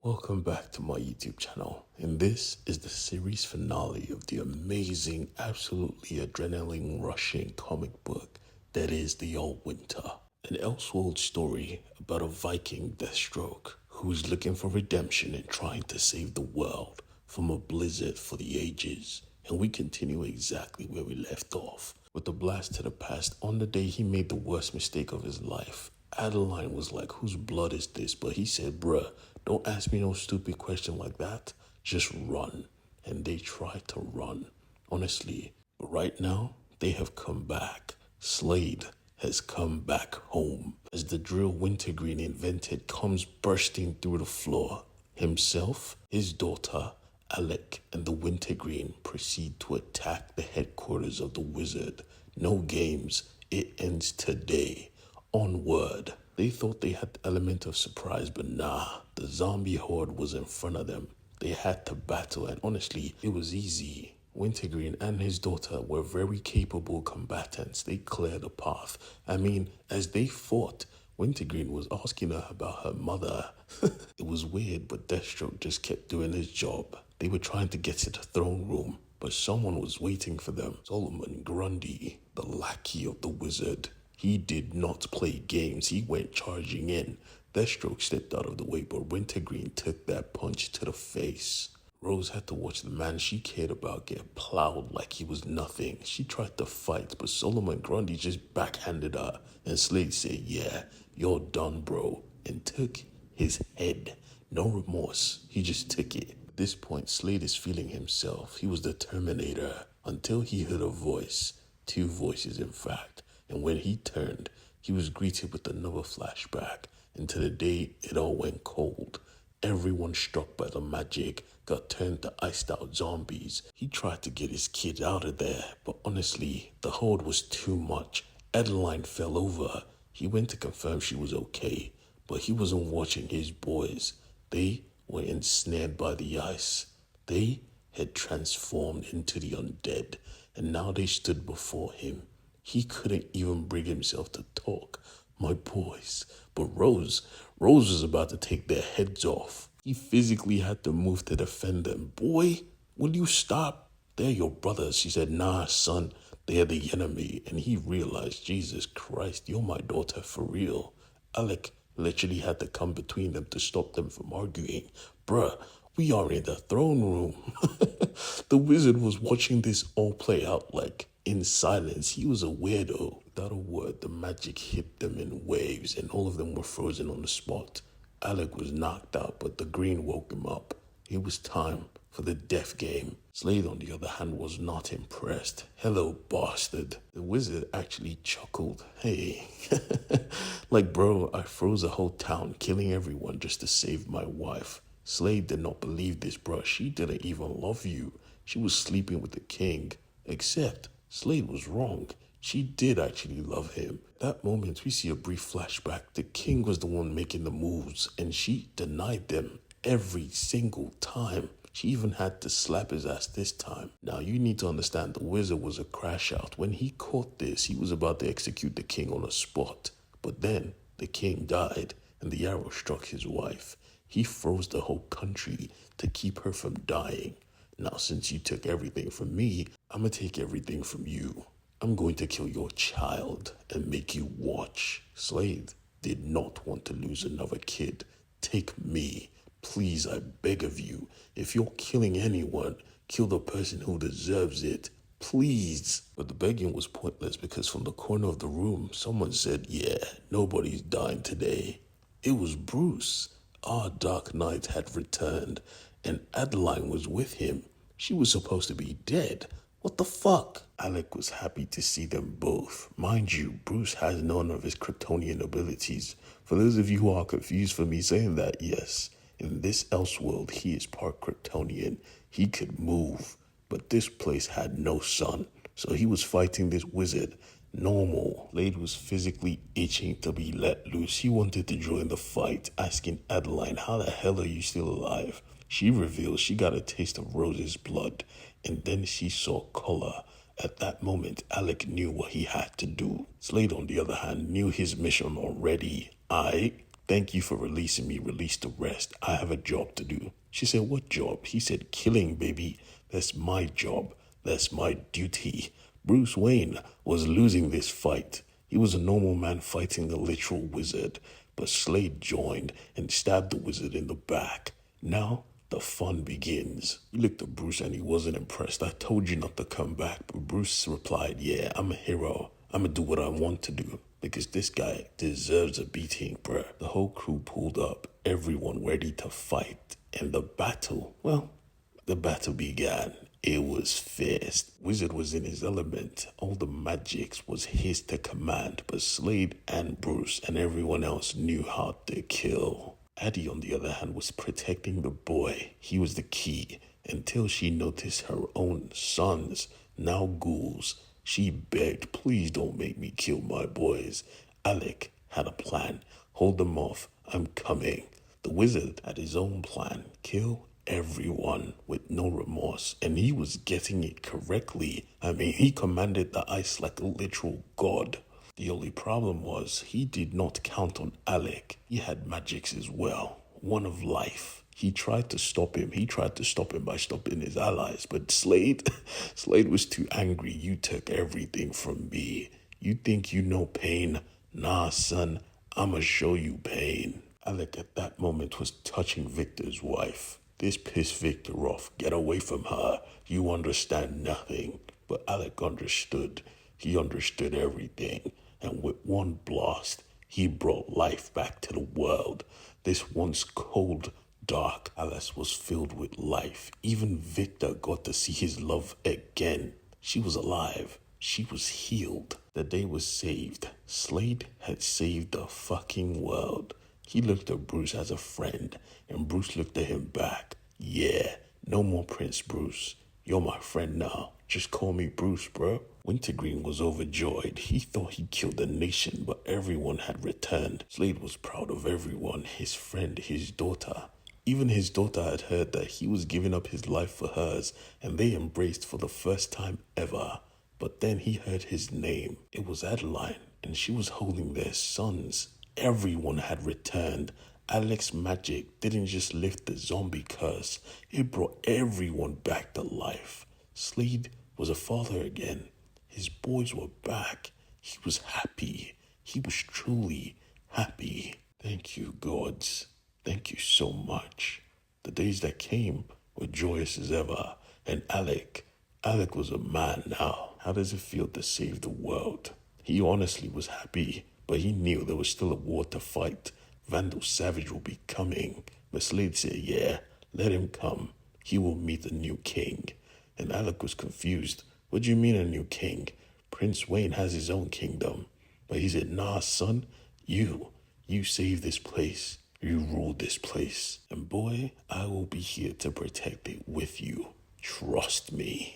Welcome back to my YouTube channel, and this is the series finale of the amazing, absolutely adrenaline-rushing comic book that is the Allwinter, an Elseworld story about a Viking Deathstroke who is looking for redemption and trying to save the world from a blizzard for the ages. And we continue exactly where we left off, with a blast to the past on the day he made the worst mistake of his life. Adeline was like, whose blood is this? But he said, bruh, don't ask me no stupid question like that. Just run. And they tried to run, honestly. But right now, they have come back. Slade has come back home as the drill Wintergreen invented comes bursting through the floor. Himself, his daughter, Alec, and the Wintergreen proceed to attack the headquarters of the wizard. No games. It ends today. Onward. They thought they had the element of surprise, but nah, the zombie horde was in front of them. They had to battle, and honestly, it was easy. Wintergreen and his daughter were very capable combatants. They cleared a path. I mean, as they fought, Wintergreen was asking her about her mother. It was weird, but Deathstroke just kept doing his job. They were trying to get to the throne room, but someone was waiting for them. Solomon Grundy, the lackey of the wizard. He did not play games. He went charging in. Deathstroke stepped out of the way, but Wintergreen took that punch to the face. Rose had to watch the man she cared about get plowed like he was nothing. She tried to fight, but Solomon Grundy just backhanded her. And Slade said, yeah, you're done, bro. And took his head. No remorse. He just took it. At this point, Slade is feeling himself. He was the Terminator until he heard a voice. Two voices, in fact. And when he turned, he was greeted with another flashback into the day it all went cold. Everyone struck by the magic got turned to iced out zombies. He tried to get his kid out of there, but honestly, the horde was too much. Adeline fell over. He went to confirm she was okay, but he wasn't watching his boys. They were ensnared by the ice. They had transformed into the undead, and now they stood before him. He couldn't even bring himself to talk. My boys. But Rose was about to take their heads off. He physically had to move to defend them. Boy, will you stop? They're your brothers. She said, nah, son, they're the enemy. And he realized, Jesus Christ, you're my daughter for real. Alec literally had to come between them to stop them from arguing. Bruh, we are in the throne room. The wizard was watching this all play out like in silence. He was a weirdo. Without a word, the magic hit them in waves and all of them were frozen on the spot. Alec was knocked out, but the green woke him up. It was time for the death game. Slade, on the other hand, was not impressed. Hello, bastard. The wizard actually chuckled. Hey, like, bro, I froze a whole town, killing everyone just to save my wife. Slade did not believe this, bro. She didn't even love you. She was sleeping with the king. Except, Slade was wrong. She did actually love him. That moment, we see a brief flashback. The king was the one making the moves, and she denied them every single time. She even had to slap his ass this time. Now, you need to understand, the wizard was a crash out. When he caught this, he was about to execute the king on the spot. But then, the king died, and the arrow struck his wife. He froze the whole country to keep her from dying. Now, since you took everything from me, I'm gonna take everything from you. I'm going to kill your child and make you watch. Slade did not want to lose another kid. Take me. Please, I beg of you. If you're killing anyone, kill the person who deserves it. Please. But the begging was pointless because from the corner of the room, someone said, yeah, nobody's dying today. It was Bruce. Our Dark Knight had returned, and Adeline was with him. She was supposed to be dead. What the fuck? Alec was happy to see them both. Mind you, Bruce has none of his Kryptonian abilities. For those of you who are confused for me saying that, yes, in this Elseworld, he is part Kryptonian. He could move, but this place had no sun, so he was fighting this wizard. Normal. Slade was physically itching to be let loose. He wanted to join the fight, asking Adeline, how the hell are you still alive? She reveals she got a taste of Rose's blood, and then she saw color. At that moment, Alec knew what he had to do. Slade, on the other hand, knew his mission already. Thank you for releasing me. Release the rest. I have a job to do. She said, what job? He said, killing, baby. That's my job. That's my duty. Bruce Wayne was losing this fight. He was a normal man fighting the literal wizard, but Slade joined and stabbed the wizard in the back. Now, the fun begins. He looked at Bruce and he wasn't impressed. I told you not to come back, but Bruce replied, yeah, I'm a hero. I'm gonna do what I want to do because this guy deserves a beating, bruh. The whole crew pulled up, everyone ready to fight, and the battle began. It was fierce. Wizard was in his element. All the magics was his to command, but Slade and Bruce and everyone else knew how to kill. Addie, on the other hand, was protecting the boy. He was the key until she noticed her own sons, now ghouls. She begged, please don't make me kill my boys. Alec had a plan. Hold them off. I'm coming. The wizard had his own plan. Kill everyone with no remorse, and he was getting it correctly. I mean, he commanded the ice like a literal god. The only problem was he did not count on Alec. He had magics as well, one of life. He tried to stop him. He tried to stop him by stopping his allies, but Slade was too angry. You took everything from me. You think you know pain? Nah, son, I'ma show you pain. Alec at that moment was touching Victor's wife. This pissed Victor off. Get away from her. You understand nothing. But Alec understood. He understood everything. And with one blast, he brought life back to the world. This once cold, dark Alice was filled with life. Even Victor got to see his love again. She was alive. She was healed. The day was saved. Slade had saved the fucking world. He looked at Bruce as a friend, and Bruce looked at him back. Yeah, no more Prince Bruce. You're my friend now. Just call me Bruce, bro. Wintergreen was overjoyed. He thought he killed the nation, but everyone had returned. Slade was proud of everyone, his friend, his daughter. Even his daughter had heard that he was giving up his life for hers, and they embraced for the first time ever. But then he heard his name. It was Adeline, and she was holding their sons. Everyone had returned. Alec's magic didn't just lift the zombie curse, it brought everyone back to life. Slade was a father again. His boys were back. He was happy. He was truly happy. Thank you, gods. Thank you so much. The days that came were joyous as ever. And Alec was a man now. How does it feel to save the world? He honestly was happy, but he knew there was still a war to fight. Vandal Savage will be coming. But Slade said, yeah, let him come. He will meet a new king. And Alec was confused. What do you mean a new king? Prince Wayne has his own kingdom. But he said, nah, son, you save this place. You rule this place. And boy, I will be here to protect it with you. Trust me.